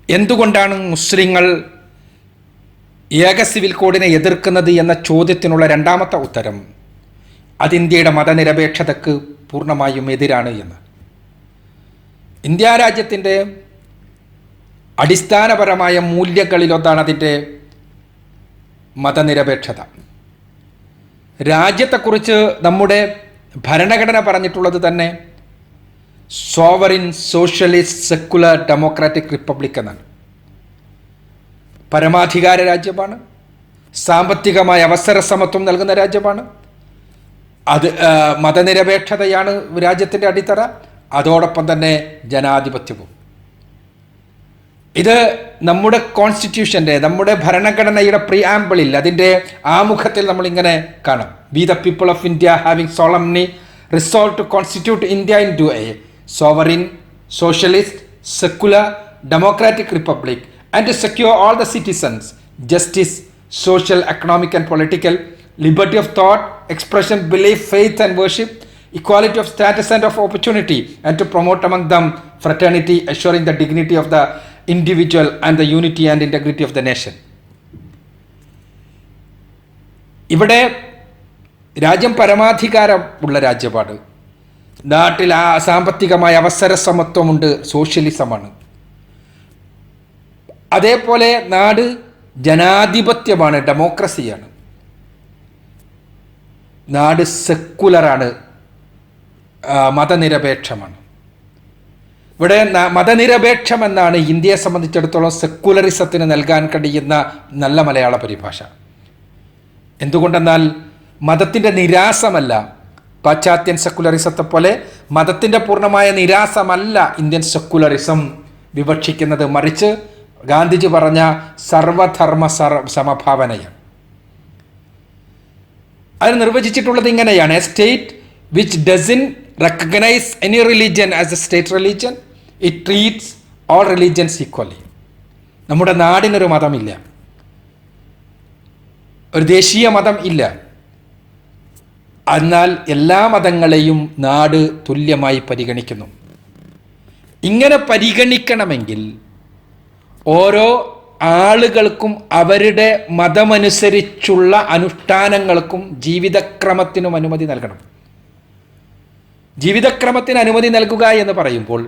എന്തുകൊണ്ടാണ് മുസ്ലിങ്ങൾ ഏക സിവിൽ കോഡിനെ എതിർക്കുന്നത് എന്ന ചോദ്യത്തിനുള്ള രണ്ടാമത്തെ ഉത്തരം അത് ഇന്ത്യയുടെ മതനിരപേക്ഷതയ്ക്ക് പൂർണ്ണമായും എതിരാണ് എന്ന്. ഇന്ത്യ രാജ്യത്തിൻ്റെ അടിസ്ഥാനപരമായ മൂല്യങ്ങളിലൊന്നാണ് അതിൻ്റെ മതനിരപേക്ഷത. രാജ്യത്തെക്കുറിച്ച് നമ്മുടെ ഭരണഘടന പറഞ്ഞിട്ടുള്ളത് തന്നെ sovereign socialist secular democratic republic എന്നാണ്. പരമാധികാര രാജ്യമാണ്, സാമ്പത്തികമായ അവസര സമത്വം നൽകുന്ന രാജ്യമാണ്, അത് മതനിരപേക്ഷതയാണ് രാജ്യത്തിൻ്റെ അടിത്തറ, അതോടൊപ്പം തന്നെ ജനാധിപത്യവും. ഇത് നമ്മുടെ കോൺസ്റ്റിറ്റ്യൂഷൻ്റെ, നമ്മുടെ ഭരണഘടനയുടെ പ്രിയാമ്പിളിൽ, അതിൻ്റെ ആമുഖത്തിൽ നമ്മളിങ്ങനെ കാണാം. We the people of India having solemnly resolve to constitute India into a sovereign socialist secular democratic republic and to secure all the citizens justice, social, economic and political liberty of thought, expression, belief, faith and worship, equality of status and of opportunity, and to promote among them fraternity, assuring the dignity of the individual and the unity and integrity of the nation. ഇവിടെ രാജ്യം പരമാധികാരമുള്ള രാജ്യമാണ്. നാട്ടിൽ സാമ്പത്തികമായ അവസര സമത്വമുണ്ട്, സോഷ്യലിസമാണ്. അതേപോലെ നാട് ജനാധിപത്യമാണ്, ഡെമോക്രസിയാണ്. നാട് സെക്കുലറാണ്, മതനിരപേക്ഷമാണ്. ഇവിടെ മതനിരപേക്ഷമെന്നാണ് ഇന്ത്യയെ സംബന്ധിച്ചിടത്തോളം സെക്കുലറിസത്തിന് നൽകാൻ കഴിയുന്ന നല്ല മലയാള പരിഭാഷ. എന്തുകൊണ്ടെന്നാൽ മതത്തിൻ്റെ നിരാസമല്ല, പാശ്ചാത്യൻ സെക്കുലറിസത്തെ പോലെ മതത്തിൻ്റെ പൂർണ്ണമായ നിരാസമല്ല ഇന്ത്യൻ സെക്കുലറിസം വിവക്ഷിക്കുന്നത്. മറിച്ച് ഗാന്ധിജി പറഞ്ഞ സർവധർമ്മ സമഭാവനയാണ്. അത് നിർവചിച്ചിട്ടുള്ളത് ഇങ്ങനെയാണ്: a state which doesn't recognise any religion as a state religion, it treats all religions equally. നമ്മുടെ നാടിനൊരു മതമില്ല, ഒരു ദേശീയ മതം ഇല്ല. എന്നാൽ എല്ലാ മതങ്ങളെയും നാട് തുല്യമായി പരിഗണിക്കുന്നു. ഇങ്ങനെ പരിഗണിക്കണമെങ്കിൽ ഓരോ ആളുകൾക്കും അവരുടെ മതമനുസരിച്ചുള്ള അനുഷ്ഠാനങ്ങൾക്കും ജീവിതക്രമത്തിനും അനുമതി നൽകണം. ജീവിതക്രമത്തിന് അനുമതി നൽകുക എന്ന് പറയുമ്പോൾ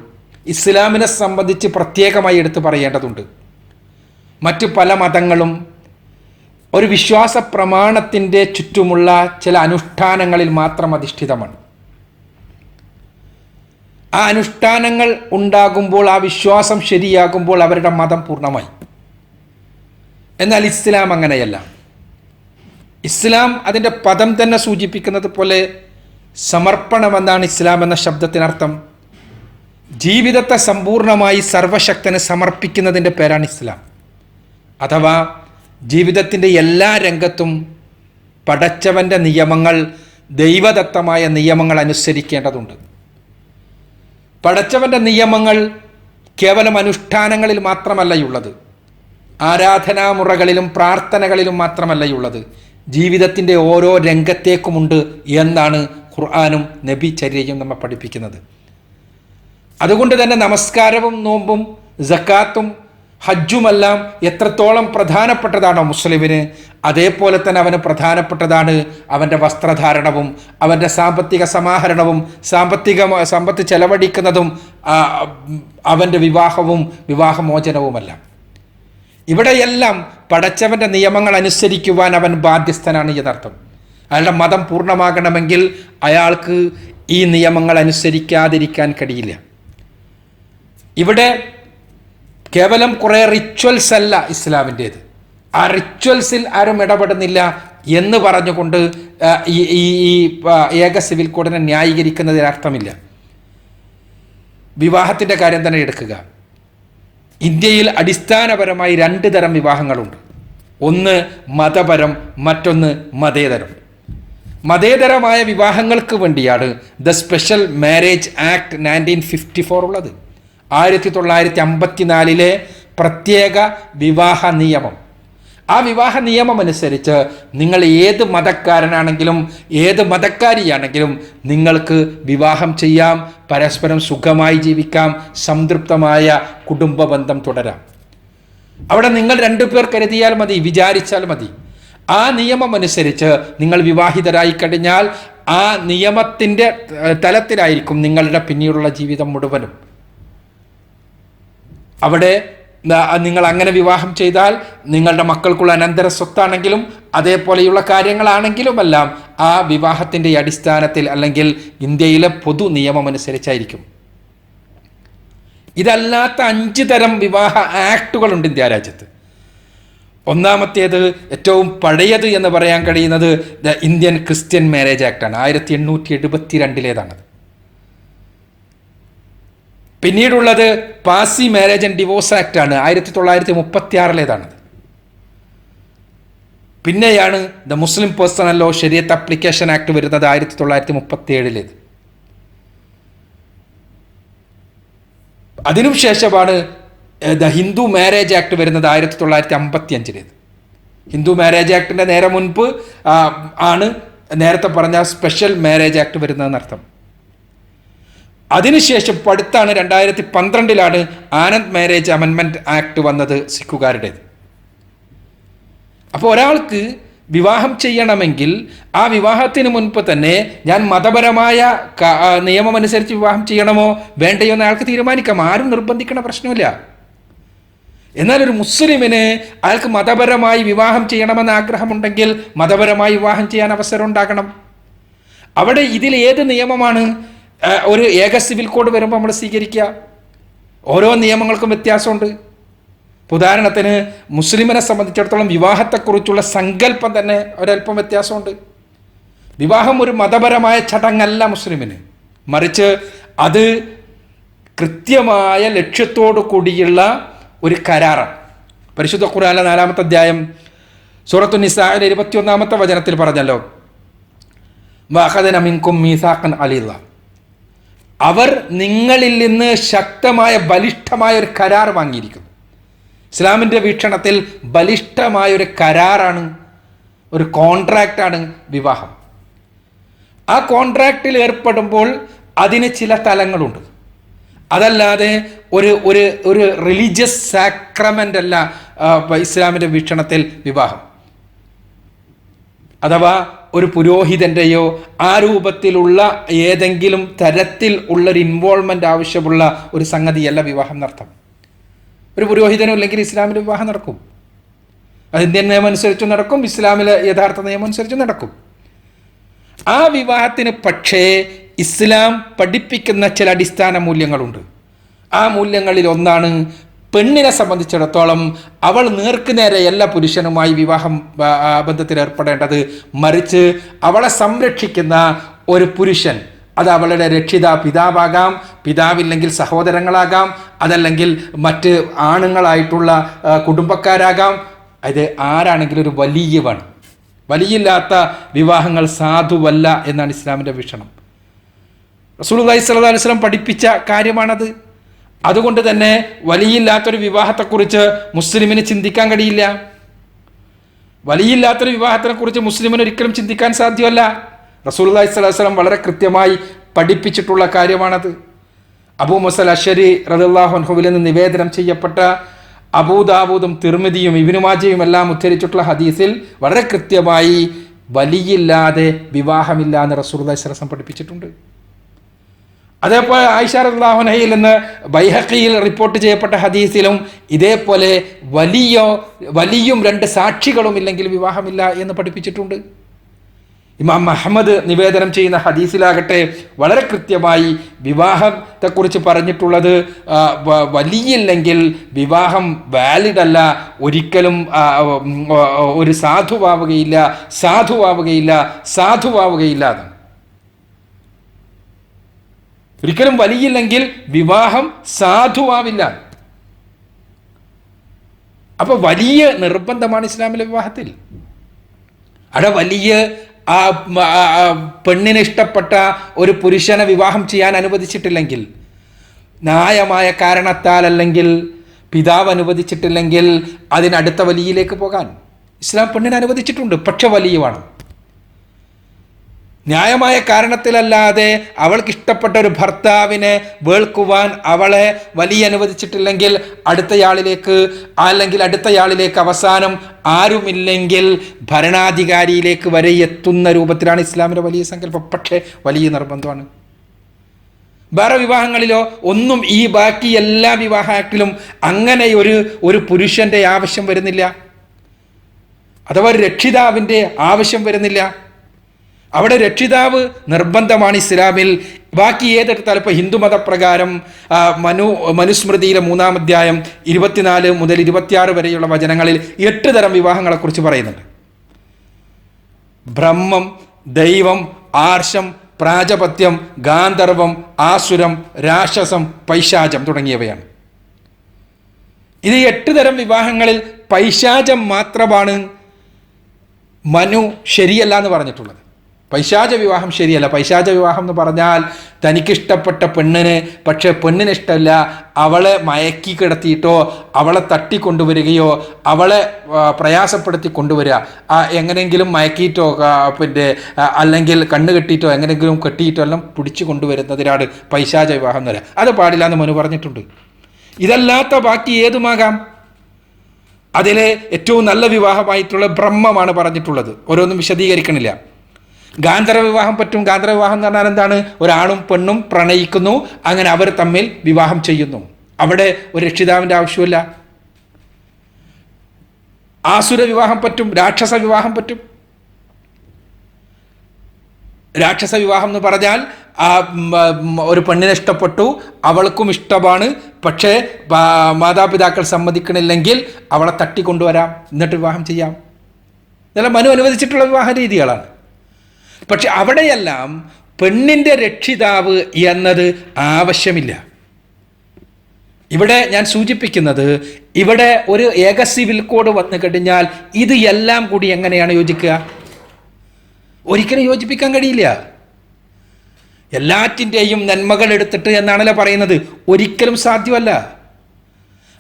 ഇസ്ലാമിനെ സംബന്ധിച്ച് പ്രത്യേകമായി എടുത്തു പറയേണ്ടതുണ്ട്. മറ്റു പല മതങ്ങളും ഒരു വിശ്വാസ പ്രമാണത്തിൻ്റെ ചുറ്റുമുള്ള ചില അനുഷ്ഠാനങ്ങളിൽ മാത്രം അധിഷ്ഠിതമാണ്. ആ അനുഷ്ഠാനങ്ങൾ ഉണ്ടാകുമ്പോൾ, ആ വിശ്വാസം ശരിയാകുമ്പോൾ അവരുടെ മതം പൂർണ്ണമായി. എന്നാൽ ഇസ്ലാം അങ്ങനെയല്ല. ഇസ്ലാം അതിൻ്റെ പദം തന്നെ സൂചിപ്പിക്കുന്നത് പോലെ സമർപ്പണമെന്നാണ് ഇസ്ലാം എന്ന ശബ്ദത്തിനർത്ഥം. ജീവിതത്തെ സമ്പൂർണ്ണമായി സർവശക്തന് സമർപ്പിക്കുന്നതിൻ്റെ പേരാണ് ഇസ്ലാം. അഥവാ ജീവിതത്തിൻ്റെ എല്ലാ രംഗത്തും പടച്ചവൻ്റെ നിയമങ്ങൾ, ദൈവദത്തമായ നിയമങ്ങൾ അനുസരിക്കേണ്ടതുണ്ട്. പടച്ചവൻ്റെ നിയമങ്ങൾ കേവലം അനുഷ്ഠാനങ്ങളിൽ മാത്രമല്ലയുള്ളത്, ആരാധനാമുറകളിലും പ്രാർത്ഥനകളിലും മാത്രമല്ലയുള്ളത്, ജീവിതത്തിൻ്റെ ഓരോ രംഗത്തേക്കുമുണ്ട് എന്നാണ് ഖുർആനും നബി ചര്യയും നമ്മെ പഠിപ്പിക്കുന്നത്. അതുകൊണ്ട് തന്നെ നമസ്കാരവും നോമ്പും സക്കാത്തും ഹജ്ജുമെല്ലാം എത്രത്തോളം പ്രധാനപ്പെട്ടതാണോ മുസ്ലിമിന്, അതേപോലെ തന്നെ അവന് പ്രധാനപ്പെട്ടതാണ് അവൻ്റെ വസ്ത്രധാരണവും അവൻ്റെ സാമ്പത്തിക സമാഹരണവും സമ്പത്ത് ചെലവഴിക്കുന്നതും അവൻ്റെ വിവാഹവും വിവാഹമോചനവുമെല്ലാം. ഇവിടെയെല്ലാം പടച്ചവൻ്റെ നിയമങ്ങൾ അനുസരിക്കുവാൻ അവൻ ബാധ്യസ്ഥനാണ് എന്നർത്ഥം. അയാളുടെ മതം പൂർണ്ണമാകണമെങ്കിൽ അയാൾക്ക് ഈ നിയമങ്ങൾ അനുസരിക്കാതിരിക്കാൻ കഴിയില്ല. ഇവിടെ കേവലം കുറേ റിച്വൽസ് അല്ല ഇസ്ലാമിൻ്റേത്. ആ റിച്വൽസിൽ ആരും ഇടപെടുന്നില്ല എന്ന് പറഞ്ഞുകൊണ്ട് ഈ ഏക സിവിൽ കോഡിനെ ന്യായീകരിക്കുന്നതിന് അർത്ഥമില്ല. വിവാഹത്തിൻ്റെ കാര്യം തന്നെ എടുക്കുക. ഇന്ത്യയിൽ അടിസ്ഥാനപരമായി 2 തരം വിവാഹങ്ങളുണ്ട്. ഒന്ന് മതപരം, മറ്റൊന്ന് മതേതരം. മതേതരമായ വിവാഹങ്ങൾക്ക് വേണ്ടിയാണ് ദ സ്പെഷ്യൽ മാരേജ് ആക്ട് 1954 ഉള്ളത്. 1954 പ്രത്യേക വിവാഹ നിയമം. ആ വിവാഹ നിയമം അനുസരിച്ച് നിങ്ങൾ ഏത് മതക്കാരനാണെങ്കിലും ഏത് മതക്കാരിയാണെങ്കിലും നിങ്ങൾക്ക് വിവാഹം ചെയ്യാം, പരസ്പരം സുഖമായി ജീവിക്കാം, സംതൃപ്തമായ കുടുംബ ബന്ധം തുടരാം. അവിടെ നിങ്ങൾ രണ്ടുപേർ കരുതിയാൽ മതി, വിചാരിച്ചാൽ മതി. ആ നിയമം അനുസരിച്ച് നിങ്ങൾ വിവാഹിതരായി കഴിഞ്ഞാൽ ആ നിയമത്തിൻ്റെ തലത്തിലായിരിക്കും നിങ്ങളുടെ പിന്നീടുള്ള ജീവിതം മുഴുവനും. അവിടെ നിങ്ങൾ അങ്ങനെ വിവാഹം ചെയ്താൽ നിങ്ങളുടെ മക്കൾക്കുള്ള അനന്തര സ്വത്താണെങ്കിലും അതേപോലെയുള്ള കാര്യങ്ങളാണെങ്കിലുമെല്ലാം ആ വിവാഹത്തിൻ്റെ അടിസ്ഥാനത്തിൽ അല്ലെങ്കിൽ ഇന്ത്യയിലെ പൊതു നിയമം അനുസരിച്ചായിരിക്കും. ഇതല്ലാത്ത 5 തരം വിവാഹ ആക്ടുകളുണ്ട് ഇന്ത്യ രാജ്യത്ത്. ഒന്നാമത്തേത്, ഏറ്റവും പഴയത് എന്ന് പറയാൻ കഴിയുന്നത് ദ ഇന്ത്യൻ ക്രിസ്ത്യൻ മാരേജ് ആക്ടാണ്. 1872 പിന്നീടുള്ളത് Parsi marriage and divorce act ആണ്, 1936. പിന്നെയാണ് the Muslim personal law Shariat application act വരുന്നത് 1937. അതിനും ശേഷമാണ് ദ ഹിന്ദു മാരേജ് ആക്ട് വരുന്നത് 1955. ഹിന്ദു മാരേജ് ആക്ടിൻ്റെ നേരെ മുൻപ് ആണ് നേരത്തെ പറഞ്ഞ സ്പെഷ്യൽ മാരേജ് ആക്ട് വരുന്നതെന്നർത്ഥം. അതിനുശേഷം ഇപ്പോൾ അടുത്താണ് 2012 ആനന്ദ് മാരേജ് അമെൻമെൻറ്റ് ആക്ട് വന്നത് സിഖുകാരുടേത്. അപ്പോൾ ഒരാൾക്ക് വിവാഹം ചെയ്യണമെങ്കിൽ ആ വിവാഹത്തിന് മുൻപ് തന്നെ ഞാൻ മതപരമായ നിയമമനുസരിച്ച് വിവാഹം ചെയ്യണമോ വേണ്ടയോ എന്ന് അയാൾക്ക് തീരുമാനിക്കാം. ആരും നിർബന്ധിക്കണ പ്രശ്നമില്ല. എന്നാൽ ഒരു മുസ്ലിമിന് അയാൾക്ക് മതപരമായി വിവാഹം ചെയ്യണമെന്ന് ആഗ്രഹമുണ്ടെങ്കിൽ മതപരമായി വിവാഹം ചെയ്യാൻ അവസരം ഉണ്ടാകണം. അവിടെ ഇതിൽ ഏത് നിയമമാണ് ഒരു ഏക സിവിൽ കോഡ് വരുമ്പോൾ നമ്മൾ സ്വീകരിക്കുക? ഓരോ നിയമങ്ങൾക്കും വ്യത്യാസമുണ്ട്. ഉദാഹരണത്തിന് മുസ്ലിമിനെ സംബന്ധിച്ചിടത്തോളം വിവാഹത്തെക്കുറിച്ചുള്ള സങ്കല്പം തന്നെ ഒരല്പം വ്യത്യാസമുണ്ട്. വിവാഹം ഒരു മതപരമായ ചടങ്ങല്ല മുസ്ലിമിന്, മറിച്ച് അത് കൃത്യമായ ലക്ഷ്യത്തോടു കൂടിയുള്ള ഒരു കരാറാണ്. പരിശുദ്ധ ഖുർആനിലെ 4-ാമത്തെ അധ്യായം സൂറത്തു നിസാഇലെ 21-ാമത്തെ വചനത്തിൽ പറഞ്ഞല്ലോ, വഅഖദന മിൻകും മീസാഖൻ അലീദ, അവർ നിങ്ങളിൽ നിന്ന് ശക്തമായ ബലിഷ്ഠമായ ഒരു കരാർ വാങ്ങിയിരിക്കുന്നു. ഇസ്ലാമിൻ്റെ വീക്ഷണത്തിൽ ബലിഷ്ഠമായൊരു കരാറാണ്, ഒരു കോൺട്രാക്റ്റാണ് വിവാഹം. ആ കോൺട്രാക്റ്റിൽ ഏർപ്പെടുമ്പോൾ അതിന് ചില തലങ്ങളുണ്ട്. അതല്ലാതെ ഒരു ഒരു ഒരു റിലീജിയസ് സാക്രമെൻ്റ് അല്ല ഇസ്ലാമിൻ്റെ വീക്ഷണത്തിൽ വിവാഹം. അഥവാ ഒരു പുരോഹിതൻ്റെയോ ആ രൂപത്തിലുള്ള ഏതെങ്കിലും തരത്തിൽ ഉള്ളൊരു ഇൻവോൾവ്മെൻ്റ് ആവശ്യമുള്ള ഒരു സംഗതിയല്ല വിവാഹം എന്നർത്ഥം. ഒരു പുരോഹിതനും ഇല്ലെങ്കിൽ ഇസ്ലാമിൽ വിവാഹം നടക്കും. അത് ഇന്ത്യൻ നിയമം അനുസരിച്ചും നടക്കും, ഇസ്ലാമിലെ യഥാർത്ഥ നിയമം അനുസരിച്ചും നടക്കും. ആ വിവാഹത്തിന് പക്ഷേ ഇസ്ലാം പഠിപ്പിക്കുന്ന ചില അടിസ്ഥാന മൂല്യങ്ങളുണ്ട്. ആ മൂല്യങ്ങളിൽ ഒന്നാണ്, പെണ്ണിനെ സംബന്ധിച്ചിടത്തോളം അവൾ നേർക്കുനേരെ എല്ലാ പുരുഷനുമായി വിവാഹം ബന്ധത്തിൽ ഏർപ്പെടേണ്ടത്, മറിച്ച് അവളെ സംരക്ഷിക്കുന്ന ഒരു പുരുഷൻ, അത് അവളുടെ പിതാവാകാം, പിതാവില്ലെങ്കിൽ സഹോദരങ്ങളാകാം, അതല്ലെങ്കിൽ മറ്റ് ആണുങ്ങളായിട്ടുള്ള കുടുംബക്കാരാകാം. അത് ആരാണെങ്കിലും ഒരു വലിയ വേണം. വലിയില്ലാത്ത വിവാഹങ്ങൾ സാധുവല്ല എന്നാണ് ഇസ്ലാമിൻ്റെ വീക്ഷണം. റസൂലുള്ളാഹി സ്വല്ലല്ലാഹു അലൈഹി വസല്ലം പഠിപ്പിച്ച കാര്യമാണത്. അതുകൊണ്ട് തന്നെ വലിയില്ലാത്തൊരു വിവാഹത്തെക്കുറിച്ച് മുസ്ലിമിന് ചിന്തിക്കാൻ കഴിയില്ല. വലിയില്ലാത്തൊരു വിവാഹത്തിനെക്കുറിച്ച് മുസ്ലിമിന് ഒരിക്കലും ചിന്തിക്കാൻ സാധ്യമല്ല. റസൂലുള്ളാഹി സ്വല്ലല്ലാഹു അലൈഹി വസല്ലം വളരെ കൃത്യമായി പഠിപ്പിച്ചിട്ടുള്ള കാര്യമാണത്. അബൂ മുസൽ അശ്ശരി റളിയല്ലാഹു അൻഹുവിൽ നിന്ന് നിവേദനം ചെയ്യപ്പെട്ട അബൂദാവൂദും തിർമിദിയും ഇബ്നു മാജയും എല്ലാം ഉദ്ധരിച്ചിട്ടുള്ള ഹദീസിൽ വളരെ കൃത്യമായി വലിയില്ലാതെ വിവാഹമില്ല എന്ന് റസൂലുള്ളാഹി സ്വല്ലല്ലാഹു അലൈഹി വസല്ലം പഠിപ്പിച്ചിട്ടുണ്ട്. അതേപോലെ ആയിഷ റളിയല്ലാഹു അൻഹയിൽ നിന്ന് ബൈഹഖിയിൽ റിപ്പോർട്ട് ചെയ്യപ്പെട്ട ഹദീസിലും ഇതേപോലെ വലിയും 2 സാക്ഷികളും ഇല്ലെങ്കിൽ വിവാഹമില്ല എന്ന് പഠിപ്പിച്ചിട്ടുണ്ട്. ഇമാം അഹ്മദ് നിവേദനം ചെയ്യുന്ന ഹദീസിലാകട്ടെ വളരെ കൃത്യമായി വിവാഹത്തെക്കുറിച്ച് പറഞ്ഞിട്ടുള്ളത്, വലിയില്ലെങ്കിൽ വിവാഹം വാലിഡ് അല്ല, ഒരിക്കലും ഒരു സാധുവാവുകയില്ല എന്നാണ്. ഒരിക്കലും വലിയില്ലെങ്കിൽ വിവാഹം സാധുവാവില്ല. അപ്പൊ വലിയ നിർബന്ധമാണ് ഇസ്ലാമിലെ വിവാഹത്തിൽ. അവിടെ വലിയ പെണ്ണിന് ഇഷ്ടപ്പെട്ട ഒരു പുരുഷനെ വിവാഹം ചെയ്യാൻ അനുവദിച്ചിട്ടില്ലെങ്കിൽ, ന്യായമായ കാരണത്താൽ അല്ലെങ്കിൽ പിതാവ് അനുവദിച്ചിട്ടില്ലെങ്കിൽ അതിനടുത്ത വലിയിലേക്ക് പോകാൻ ഇസ്ലാം പെണ്ണിനെ അനുവദിച്ചിട്ടുണ്ട്. പക്ഷെ വലിയ വേണം. ന്യായമായ കാരണത്തിലല്ലാതെ അവൾക്ക് ഇഷ്ടപ്പെട്ട ഒരു ഭർത്താവിനെ വേൾക്കുവാൻ അവളെ വലിയ അനുവദിച്ചിട്ടില്ലെങ്കിൽ അടുത്തയാളിലേക്ക് അവസാനം ആരുമില്ലെങ്കിൽ ഭരണാധികാരിയിലേക്ക് വരെ എത്തുന്ന രൂപത്തിലാണ് ഇസ്ലാമിൻ്റെ വലിയ സങ്കല്പം. പക്ഷേ വലിയ നിർബന്ധമാണ്. വേറെ വിവാഹങ്ങളിലോ ഒന്നും ഈ ബാക്കി എല്ലാ വിവാഹ ആക്ടിലും അങ്ങനെ ഒരു പുരുഷന്റെ ആവശ്യം വരുന്നില്ല, അഥവാ ഒരു രക്ഷിതാവിൻ്റെ ആവശ്യം വരുന്നില്ല. അവിടെ രക്ഷിതാവ് നിർബന്ധമാണ് ഇസ്ലാമിൽ. ബാക്കി ഏതെടുത്താലും ഇപ്പോൾ ഹിന്ദുമതപ്രകാരം മനുസ്മൃതിയിലെ 3-ാം അധ്യായം 24 മുതൽ 26 വരെയുള്ള വചനങ്ങളിൽ 8 തരം വിവാഹങ്ങളെക്കുറിച്ച് പറയുന്നുണ്ട്. ബ്രഹ്മം, ദൈവം, ആർഷം, പ്രാജപത്യം, ഗാന്ധർവം, ആസുരം, രാക്ഷസം, പൈശാചം തുടങ്ങിയവയാണ്. ഇത് 8 തരം വിവാഹങ്ങളിൽ പൈശാചം മാത്രമാണ് മനു ശരിയല്ല എന്ന് പറഞ്ഞിട്ടുള്ളത്. പൈശാച വിവാഹം ശരിയല്ല. പൈശാച വിവാഹം എന്ന് പറഞ്ഞാൽ തനിക്കിഷ്ടപ്പെട്ട പെണ്ണിന്, പക്ഷേ പെണ്ണിന് ഇഷ്ടമല്ല, അവളെ മയക്കി കിടത്തിയിട്ടോ അവളെ തട്ടിക്കൊണ്ടുവരികയോ അവളെ പ്രയാസപ്പെടുത്തി കൊണ്ടുവരിക, എങ്ങനെയെങ്കിലും മയക്കിയിട്ടോ അല്ലെങ്കിൽ കണ്ണ് കെട്ടിയിട്ടോ എങ്ങനെയെങ്കിലും കെട്ടിയിട്ടോ എല്ലാം പിടിച്ചു കൊണ്ടുവരുന്നതിനാണ് പൈശാച വിവാഹം എന്ന് പറയുക. അത് പാടില്ല എന്ന് മനു പറഞ്ഞിട്ടുണ്ട്. ഇതല്ലാത്ത ബാക്കി ഏതുമാകാം. അതിലെ ഏറ്റവും നല്ല വിവാഹമായിട്ടുള്ള ബ്രഹ്മമാണ് പറഞ്ഞിട്ടുള്ളത്. ഓരോന്നും വിശദീകരിക്കണില്ല. ഗാന്ധർവ വിവാഹം പറ്റും. ഗാന്ധർവ വിവാഹം എന്ന് പറഞ്ഞാൽ എന്താണ്? ഒരാണും പെണ്ണും പ്രണയിക്കുന്നു, അങ്ങനെ അവർ തമ്മിൽ വിവാഹം ചെയ്യുന്നു. അവിടെ ഒരു രക്ഷിതാവിൻ്റെ ആവശ്യമില്ല. ആസുര വിവാഹം പറ്റും. രാക്ഷസ വിവാഹം പറ്റും. രാക്ഷസ വിവാഹം എന്ന് പറഞ്ഞാൽ ഒരു പെണ്ണിനെ ഇഷ്ടപ്പെട്ടു, അവൾക്കും ഇഷ്ടമാണ്, പക്ഷേ മാതാപിതാക്കൾ സമ്മതിക്കണില്ലെങ്കിൽ അവളെ തട്ടിക്കൊണ്ടുവരാം, എന്നിട്ട് വിവാഹം ചെയ്യാം. ഇതെല്ലാം മനു അനുവദിച്ചിട്ടുള്ള വിവാഹ രീതികളാണ്. പക്ഷെ അവിടെയെല്ലാം പെണ്ണിൻ്റെ രക്ഷിതാവ് എന്നത് ആവശ്യമില്ല. ഇവിടെ ഞാൻ സൂചിപ്പിക്കുന്നത്, ഇവിടെ ഒരു ഏക സിവിൽ കോഡ് വന്നു കഴിഞ്ഞാൽ ഇത് എല്ലാം കൂടി എങ്ങനെയാണ് യോജിക്കുക? ഒരിക്കലും യോജിപ്പിക്കാൻ കഴിയില്ല. എല്ലാറ്റിൻ്റെയും നന്മകൾ എടുത്തിട്ട് എന്നാണല്ലോ പറയുന്നത്. ഒരിക്കലും സാധ്യമല്ല.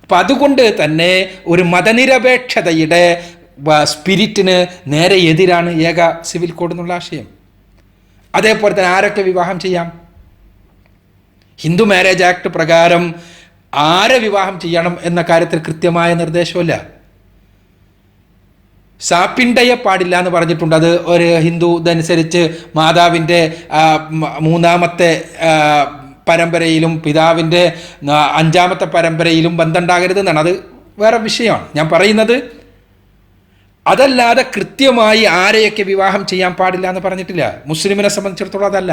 അപ്പം അതുകൊണ്ട് തന്നെ ഒരു മതനിരപേക്ഷതയുടെ സ്പിരിറ്റിന് നേരെ എതിരാണ് ഏക സിവിൽ കോഡ് എന്നുള്ള ആശയം. അതേപോലെ തന്നെ ആരൊക്കെ വിവാഹം ചെയ്യാം? ഹിന്ദു മാരേജ് ആക്ട് പ്രകാരം ആരെ വിവാഹം ചെയ്യണം എന്ന കാര്യത്തിൽ കൃത്യമായ നിർദ്ദേശമില്ല. സാപ്പിണ്ടയെ പാടില്ല എന്ന് പറഞ്ഞിട്ടുണ്ട്. അത് ഒരു ഹിന്ദു ഇതനുസരിച്ച് മാതാവിൻ്റെ 3-ാമത്തെ പരമ്പരയിലും പിതാവിൻ്റെ 5-ാമത്തെ പരമ്പരയിലും ബന്ധമുണ്ടാകരുത് എന്നാണ്. അത് വേറെ വിഷയമാണ്. ഞാൻ പറയുന്നത് അതല്ലാതെ കൃത്യമായി ആരെയൊക്കെ വിവാഹം ചെയ്യാൻ പാടില്ല എന്ന് പറഞ്ഞിട്ടില്ല. മുസ്ലിമിനെ സംബന്ധിച്ചിടത്തോളം അതല്ല.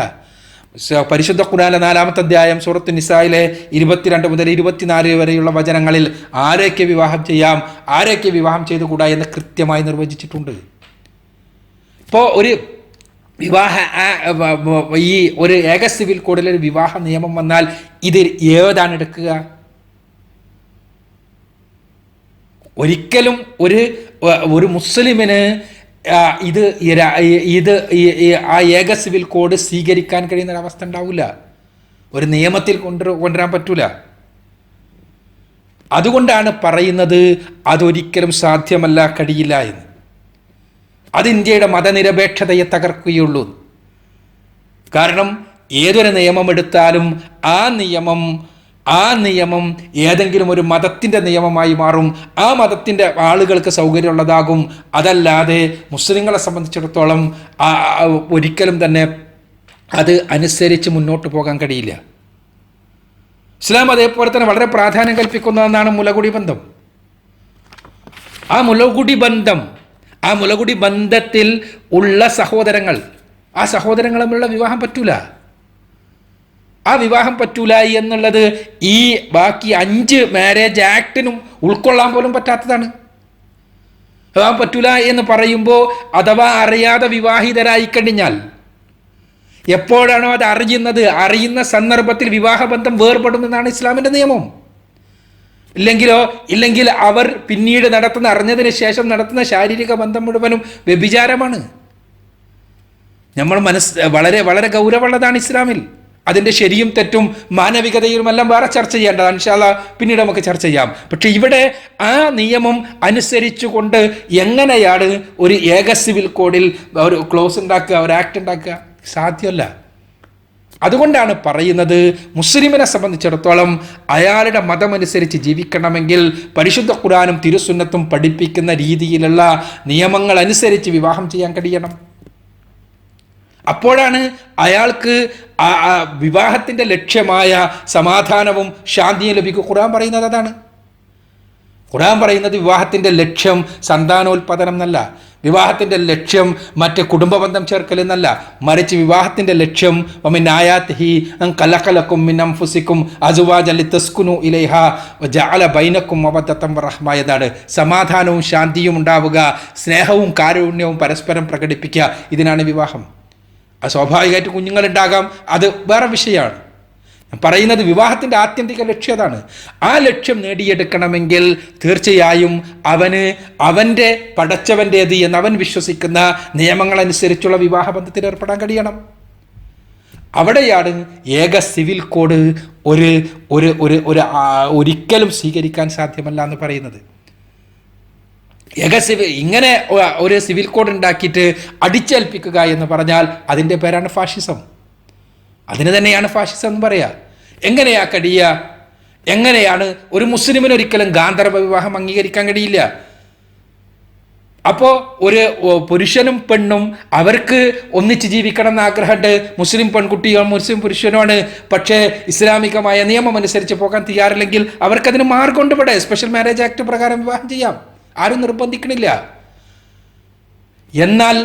പരിശുദ്ധ ഖുർആനിലെ 4-ാമത്തെ അധ്യായം സൂറത്ത് നിസായിലെ 22 മുതൽ 24 വരെയുള്ള വചനങ്ങളിൽ ആരെയൊക്കെ വിവാഹം ചെയ്യാം, ആരെയൊക്കെ വിവാഹം ചെയ്തുകൂടാ എന്ന് കൃത്യമായി നിർവചിച്ചിട്ടുണ്ട്. ഇപ്പോൾ ഒരു ഈ ഒരു ഏക സിവിൽ കോഡിലൊരു വിവാഹ നിയമം വന്നാൽ ഇത് ഏതാണ് എടുക്കുക? ഒരിക്കലും ഒരു മുസ്ലിമിന് ഇത് ആ ഏക സിവിൽ കോഡ് സ്വീകരിക്കാൻ കഴിയുന്ന ഒരവസ്ഥ ഉണ്ടാവില്ല. ഒരു നിയമത്തിൽ കൊണ്ടുവരാൻ പറ്റൂല. അതുകൊണ്ടാണ് പറയുന്നത് അതൊരിക്കലും സാധ്യമല്ല, കഴിയില്ല എന്ന്. അത് ഇന്ത്യയുടെ മതനിരപേക്ഷതയെ തകർക്കുകയുള്ളൂ. കാരണം ഏതൊരു നിയമം എടുത്താലും ആ നിയമം ഏതെങ്കിലും ഒരു മതത്തിൻ്റെ നിയമമായി മാറും. ആ മതത്തിൻ്റെ ആളുകൾക്ക് സൗകര്യമുള്ളതാകും. അതല്ലാതെ മുസ്ലിങ്ങളെ സംബന്ധിച്ചിടത്തോളം ഒരിക്കലും തന്നെ അത് അനുസരിച്ച് മുന്നോട്ട് പോകാൻ കഴിയില്ല. ഇസ്ലാം അതേപോലെ തന്നെ വളരെ പ്രാധാന്യം കൽപ്പിക്കുന്നതെന്നാണ് മുലകുടി ബന്ധം. ആ മുലകുടി ബന്ധത്തിൽ ഉള്ള സഹോദരങ്ങൾ, ആ സഹോദരങ്ങൾ തമ്മിലുള്ള വിവാഹം പറ്റൂല. ആ വിവാഹം പറ്റൂല എന്നുള്ളത് ഈ ബാക്കി 5 മാരേജ് ആക്ടിനും ഉൾക്കൊള്ളാൻ പോലും പറ്റാത്തതാണ്. വിവാഹം പറ്റൂല എന്ന് പറയുമ്പോൾ അഥവാ അറിയാതെ വിവാഹിതരായി കഴിഞ്ഞാൽ എപ്പോഴാണോ അത് അറിയുന്ന സന്ദർഭത്തിൽ വിവാഹബന്ധം വേർപെടുമെന്നാണ് ഇസ്ലാമിൻ്റെ നിയമം. ഇല്ലെങ്കിൽ അവർ പിന്നീട് അറിഞ്ഞതിന് ശേഷം നടത്തുന്ന ശാരീരിക ബന്ധം മുഴുവനും വ്യഭിചാരമാണ്. നമ്മൾ വളരെ വളരെ ഗൗരവമുള്ളതാണ് ഇസ്ലാമിൽ. അതിൻ്റെ ശരിയും തെറ്റും മാനവികതയുമെല്ലാം വേറെ ചർച്ച ചെയ്യേണ്ടതാണ്. ഇൻഷാ അല്ലാഹ് പിന്നീട് നമുക്ക് ചർച്ച ചെയ്യാം. പക്ഷെ ഇവിടെ ആ നിയമം അനുസരിച്ചുകൊണ്ട് എങ്ങനെയാണ് ഒരു ഏക സിവിൽ കോഡിൽ ഒരു ക്ലോസ് ഉണ്ടാക്കുക, ഒരു ആക്ട് ഉണ്ടാക്കുക? സാധ്യമല്ല. അതുകൊണ്ടാണ് പറയുന്നത്, മുസ്ലിമിനെ സംബന്ധിച്ചിടത്തോളം അയാളുടെ മതമനുസരിച്ച് ജീവിക്കണമെങ്കിൽ പരിശുദ്ധ ഖുർആനും തിരുസുന്നത്തും പഠിപ്പിക്കുന്ന രീതിയിലുള്ള നിയമങ്ങൾ അനുസരിച്ച് വിവാഹം ചെയ്യാൻ കഴിയണം. അപ്പോഴാണ് അയാൾക്ക് വിവാഹത്തിൻ്റെ ലക്ഷ്യമായ സമാധാനവും ശാന്തിയും ലഭിക്കും. ഖുർആൻ പറയുന്നത് അതാണ്. ഖുർആൻ പറയുന്നത് വിവാഹത്തിൻ്റെ ലക്ഷ്യം സന്താനോൽപാദനം എന്നല്ല, വിവാഹത്തിൻ്റെ ലക്ഷ്യം മറ്റ് കുടുംബബന്ധം ചേർക്കൽ എന്നല്ല, മറിച്ച് വിവാഹത്തിൻ്റെ ലക്ഷ്യം വമിൻ ആയാതിഹി അൻ ഖലഖലകും മിൻ അൻഫുസികും അസ്വാജൻ ലിതസ്കുനു ഇലൈഹ വജഅല ബൈനകും മവദ്ദതൻ വറഹ്മ എന്നാണ്. സമാധാനവും ശാന്തിയും ഉണ്ടാവുക, സ്നേഹവും കാരുണ്യവും പരസ്പരം പ്രകടിപ്പിക്കുക, ഇതിനാണ് വിവാഹം. സ്വാഭാവികമായിട്ട് കുഞ്ഞുങ്ങളുണ്ടാകാം, അത് വേറെ വിഷയമാണ്. പറയുന്നത് വിവാഹത്തിൻ്റെ ആത്യന്തിക ലക്ഷ്യം അതാണ്. ആ ലക്ഷ്യം നേടിയെടുക്കണമെങ്കിൽ തീർച്ചയായും അവൻ്റെ പടച്ചവൻ്റേത് എന്ന് അവൻ വിശ്വസിക്കുന്ന നിയമങ്ങളനുസരിച്ചുള്ള വിവാഹബന്ധത്തിൽ ഏർപ്പെടാൻ കഴിയണം. അവിടെയാണ് ഏക സിവിൽ കോഡ് ഒരിക്കലും സ്വീകരിക്കാൻ സാധ്യമല്ല എന്ന് പറയുന്നത്. ഇങ്ങനെ ഒരു സിവിൽ കോഡ് ഉണ്ടാക്കിയിട്ട് അടിച്ചേൽപ്പിക്കുക എന്ന് പറഞ്ഞാൽ അതിൻ്റെ പേരാണ് ഫാഷിസം. അതിന് തന്നെയാണ് ഫാഷിസം എന്ന് പറയുക. എങ്ങനെയാ കഴിയുക? എങ്ങനെയാണ് ഒരു മുസ്ലിമിന് ഒരിക്കലും ഗാന്ധർവ വിവാഹം അംഗീകരിക്കാൻ കഴിയില്ല. അപ്പോൾ ഒരു പുരുഷനും പെണ്ണും അവർക്ക് ഒന്നിച്ച് ജീവിക്കണം എന്ന് ആഗ്രഹമുണ്ട്. മുസ്ലിം പെൺകുട്ടിയും മുസ്ലിം പുരുഷനുമാണ്. പക്ഷേ ഇസ്ലാമികമായ നിയമം അനുസരിച്ച് പോകാൻ തയ്യാറില്ലെങ്കിൽ അവർക്കതിന് മാർഗമുണ്ട്. ഇവിടെ സ്പെഷ്യൽ മാരേജ് ആക്ട് പ്രകാരം വിവാഹം ചെയ്യാം, ആരും നിർബന്ധിക്കണില്ല. എന്നാൽ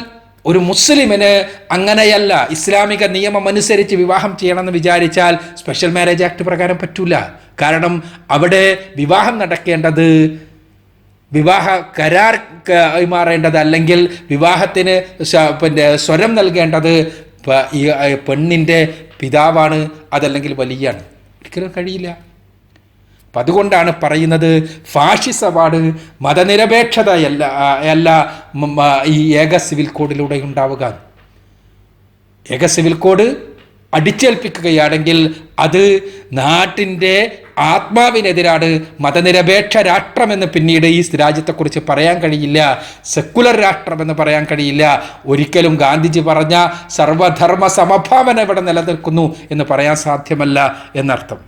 ഒരു മുസ്ലിമിന് അങ്ങനെയല്ല. ഇസ്ലാമിക നിയമം അനുസരിച്ച് വിവാഹം ചെയ്യണമെന്ന് വിചാരിച്ചാൽ സ്പെഷ്യൽ മാരേജ് ആക്ട് പ്രകാരം പറ്റൂല. കാരണം അവിടെ വിവാഹം നടക്കേണ്ടത് വിവാഹ കരാർ കൈമാറേണ്ടത്, അല്ലെങ്കിൽ വിവാഹത്തിന് സ്വരം നൽകേണ്ടത് പെണ്ണിൻ്റെ പിതാവാണ്, അതല്ലെങ്കിൽ വലിയാണ്. ഒരിക്കലും കഴിയില്ല. അപ്പം അതുകൊണ്ടാണ് പറയുന്നത് ഫാഷിസമാണ് മതനിരപേക്ഷതയല്ല ഈ ഏക സിവിൽ കോഡിലൂടെ ഉണ്ടാവുക. ഏക സിവിൽ കോഡ് അടിച്ചേൽപ്പിക്കുകയാണെങ്കിൽ അത് നാട്ടിൻ്റെ ആത്മാവിനെതിരാണ്. മതനിരപേക്ഷ രാഷ്ട്രമെന്ന് പിന്നീട് ഈ രാജ്യത്തെക്കുറിച്ച് പറയാൻ കഴിയില്ല. സെക്കുലർ രാഷ്ട്രമെന്ന് പറയാൻ കഴിയില്ല. ഒരിക്കലും ഗാന്ധിജി പറഞ്ഞ സർവധർമ്മ സമഭാവന ഇവിടെ നിലനിൽക്കുന്നു എന്ന് പറയാൻ സാധ്യമല്ല എന്നർത്ഥം.